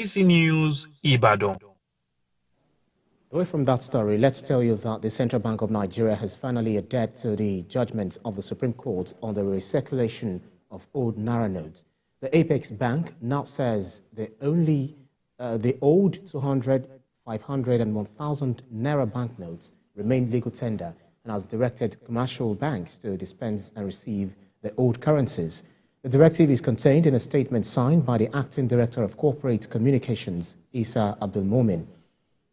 BBC News, Ibadan. Away from that story, let's tell you that the Central Bank of Nigeria has finally adhered to the judgment of the Supreme Court on the recirculation of old Naira notes. The Apex Bank now says the old 200, 500 and 1,000 Naira banknotes remain legal tender and has directed commercial banks to dispense and receive the old currencies. The directive is contained in a statement signed by the Acting Director of Corporate Communications, Abdul Mumin.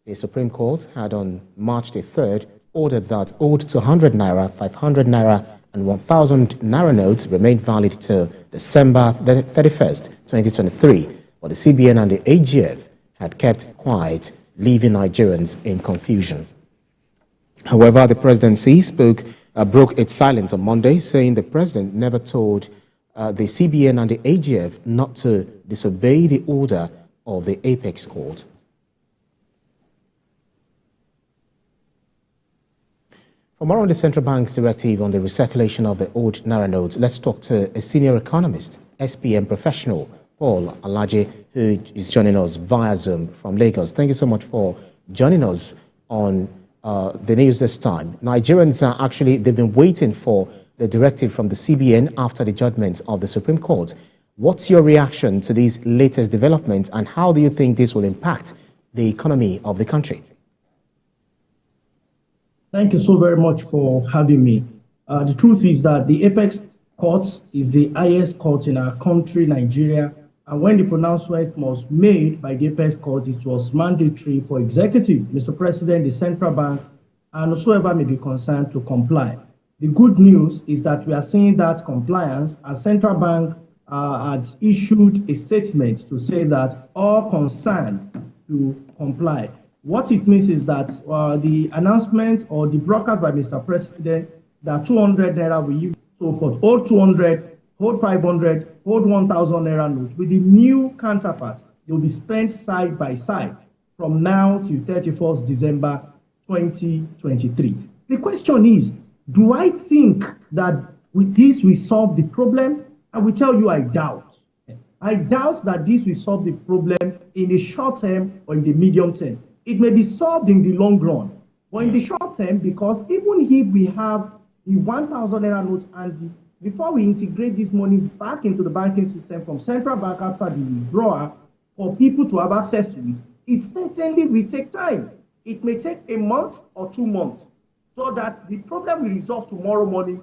The Supreme Court had on March the 3rd ordered that old 200 Naira, 500 Naira and 1,000 Naira notes remain valid till December 31st, 2023, but the CBN and the AGF had kept quiet, leaving Nigerians in confusion. However, the presidency broke its silence on Monday, saying the president never told the CBN and the AGF not to disobey the order of the Apex Court. For more on the Central Bank's directive on the recirculation of the old Naira notes, let's talk to a senior economist, SPM professional, Paul Alaje, who is joining us via Zoom from Lagos. Thank you so much for joining us on the news this time. Nigerians are they've been waiting for the directive from the CBN after the judgment of the Supreme Court. What's your reaction to these latest developments, and how do you think this will impact the economy of the country? Thank you so very much for having me. The truth is that the Apex Court is the highest court in our country, Nigeria, and when the pronouncement was made by the Apex Court, it was mandatory for executive, Mr. President, the Central Bank, and whosoever may be concerned to comply. The good news is that we are seeing that compliance, as Central Bank had issued a statement to say that all concerned to comply. What it means is that the announcement or the broadcast by Mr. President that 200 Naira will use so forth, hold 200, hold 500, hold 1,000 Naira notes with the new counterpart, they will be spent side by side from now to 31st December 2023. The question is, do I think that with this we solve the problem? I will tell you I doubt. I doubt that this will solve the problem in the short term or in the medium term. It may be solved in the long run, but in the short term, because even if we have the 1,000 Naira notes and before we integrate these monies back into the banking system from central bank after the withdrawal, for people to have access to it, it certainly will take time. It may take a month or 2 months. So that the problem will resolve tomorrow morning,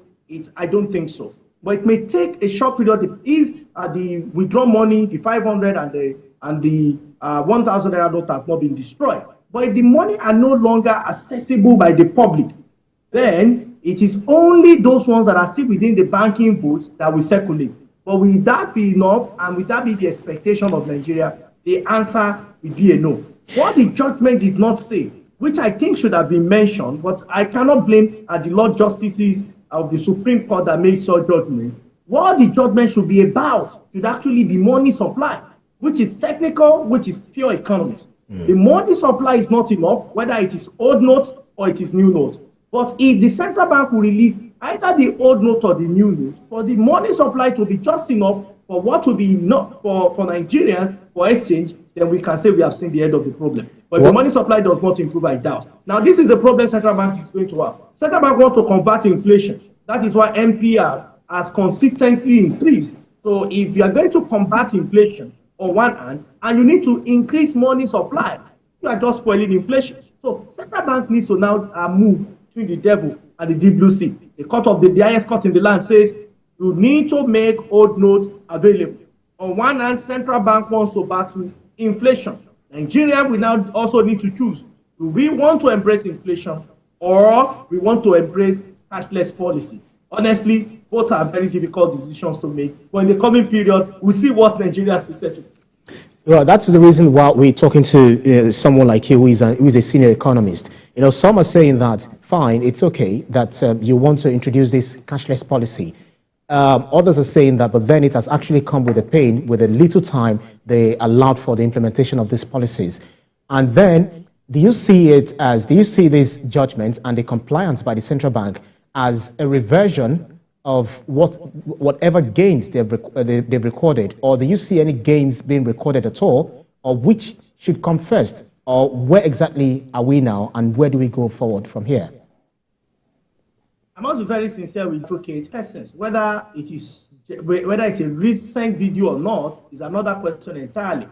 I don't think so. But it may take a short period if the withdraw money, the 500 and the 1,000 Naira note have not been destroyed. But if the money are no longer accessible by the public, then it is only those ones that are still within the banking booths that will circulate. But will that be enough, and will that be the expectation of Nigeria? The answer will be a no. What the judgment did not say, which I think should have been mentioned, but I cannot blame the Lord Justices of the Supreme Court that made such judgment. What the judgment should be about should actually be money supply, which is technical, which is pure economics. The money supply is not enough, whether it is old note or it is new note. But if the central bank will release either the old note or the new note, for the money supply to be just enough for what will be enough for Nigerians for exchange, then we can say we have seen the end of the problem. But if the money supply does not improve, I doubt. Now, this is the problem central bank is going to have. Central bank wants to combat inflation. That is why MPR has consistently increased. So if you are going to combat inflation on one hand, and you need to increase money supply, you are just spoiling inflation. So central bank needs to now move between the devil and the deep blue sea. The court of the highest court in the land says you need to make old notes available. On one hand, central bank wants to battle inflation. Nigeria will now also need to choose. Do we want to embrace inflation, or we want to embrace cashless policy? Honestly, both are very difficult decisions to make. But in the coming period, we'll see what Nigerians will settle. Well, that's the reason why we're talking to someone like you who is a senior economist. You know, some are saying that, fine, it's okay that you want to introduce this cashless policy. Others are saying that, but then it has actually come with a pain, with a little time they allowed for the implementation of these policies. And then, do you see this judgment and the compliance by the central bank as a reversion of whatever gains they've recorded, or do you see any gains being recorded at all or which should come first? Or where exactly are we now, and where do we go forward from here? I must be very sincere with advocate persons. Whether it's a recent video or not is another question entirely.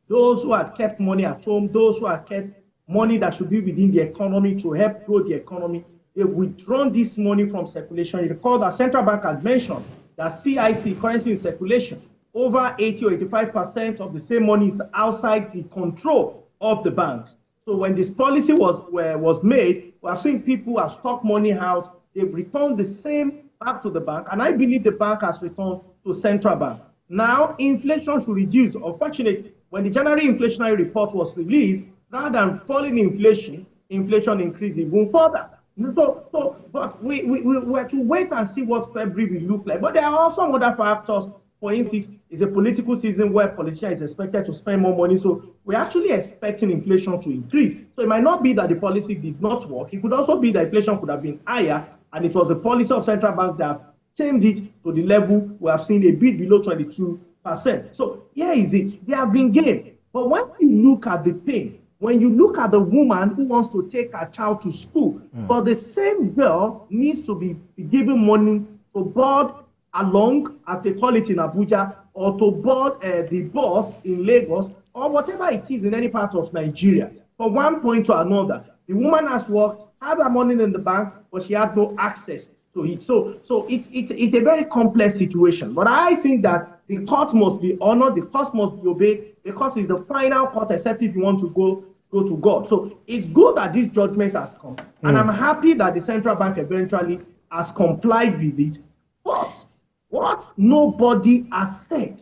Those who have kept money at home, those who have kept money that should be within the economy to help grow the economy, they've withdrawn this money from circulation. You recall that central bank had mentioned that CIC, currency in circulation, over 80 or 85% of the same money is outside the control of the banks. So when this policy was made, we have seen people have stock money out. They've returned the same back to the bank, and I believe the bank has returned to central bank. Now, inflation should reduce. Unfortunately, when the January inflationary report was released, rather than falling inflation increased even further. But we have to wait and see what February will look like. But there are also other factors. For instance, it's a political season where politicians is expected to spend more money. So we're actually expecting inflation to increase. So it might not be that the policy did not work. It could also be that inflation could have been higher, and it was the policy of central bank that tamed it to the level we have seen a bit below 22%. So here is it. They have been gained. But when you look at the pain, when you look at the woman who wants to take her child to school, but the same girl needs to be given money to board along, as they call it in Abuja, or to board the bus in Lagos, or whatever it is in any part of Nigeria. From one point to another, the woman has worked, had her money in the bank, but she had no access to it. So it's a very complex situation. But I think that the court must be honored, the court must be obeyed, because it's the final court, except if you want to go to God. So it's good that this judgment has come. And I'm happy that the central bank eventually has complied with it. But what nobody has said,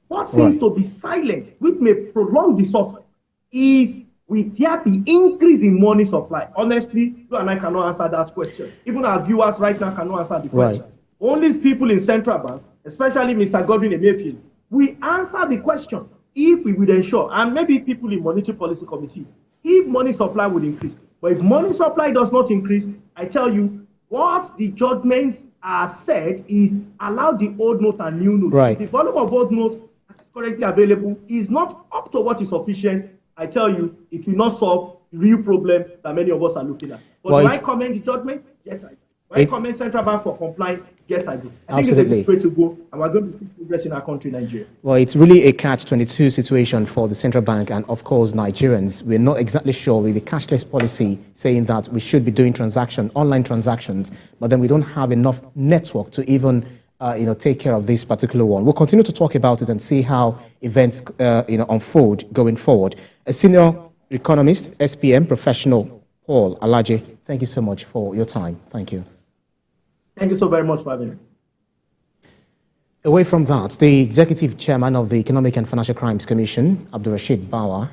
what seems to be silent, which may prolong the suffering, is will there be increase in money supply? Honestly, you and I cannot answer that question. Even our viewers right now cannot answer the question. Only people in central bank, especially Mr. Godwin Emefiele, will answer the question if we would ensure, and maybe people in monetary policy committee, if money supply would increase. But if money supply does not increase, I tell you, what the judgment has said is allow the old note and new note. Right. The volume of old note that is currently available is not up to what is sufficient. I tell you, it will not solve the real problem that many of us are looking at. But do I commend the judgment? Yes, I do. Do I commend central bank for complying? Yes, I do. I think it's a good way to go, and we're going to see progress in our country, Nigeria. Well, it's really a catch-22 situation for the central bank and, of course, Nigerians. We're not exactly sure with the cashless policy saying that we should be doing online transactions, but then we don't have enough network to even take care of this particular one. We'll continue to talk about it and see how events unfold going forward. A senior economist, SPM professional, Paul Alaje, thank you so much for your time. Thank you. Thank you so very much for having me. Away from that, the executive chairman of the Economic and Financial Crimes Commission, Abdul Bawa,